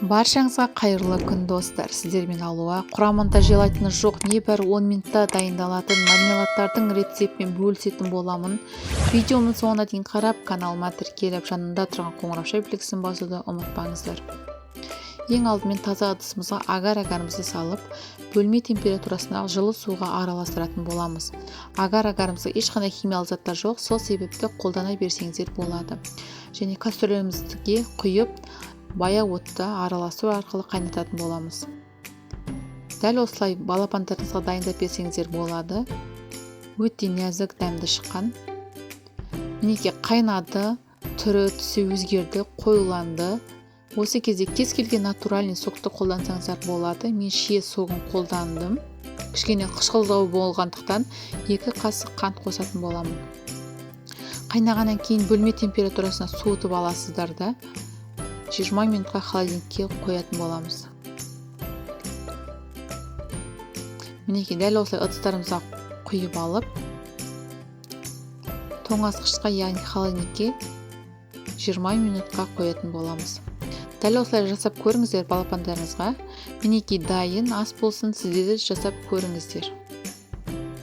Баршаңызға қайырлы күн достар. Сіздермен алуа. Құрамында желатині жоқ, небәрі 10 минутта дайындалатын мармеладтардың рецептімен бөлісетін боламын. Видеомның соңына дейін қарап, каналыма тіркеліп, жанында тұрған қоңырау белгісін басуды ұмытпаңыздар. Ең алдымен таза ыдысымызға агар-агарымызды салып, бөлме температурасына жылы суға араластыратын боламыз. Агар-агарымызда ешқандай химиялық заттар жоқ, сол себепті қолдана берсеңіздер болады. Және кастрөлімізге құйып, баяу отта араластыру арқылы қайнататын боламыз. Дәл осылай балапандарыңызға дайындап берсеңіздер болады. Өте нәзік, дәмді шыққан. Мінекей қайнады, түрі, түсі өзгерді, қоюланды. Осы кезде кез келген натуральный сокты қолдансаңыздар болады. Мен шие согын қолдандым. Кішкене қышқылдау болғандықтан 2 қасық қант қосатын боламын. Қайнағаннан кейін бөлме температурасына суытып аласыздар да 20 минутқа холодильникке қоятын боламыз. Мінекей дәл осылай ыдыстарымызға құйып алып, тоңазытқышқа, яғни холодильникке 20 минутқа қоятын боламыз. Дәл осылай жасап көріңіздер балапандарыңызға. Мінекей дайын ас болсын, сіздер де жасап көріңіздер.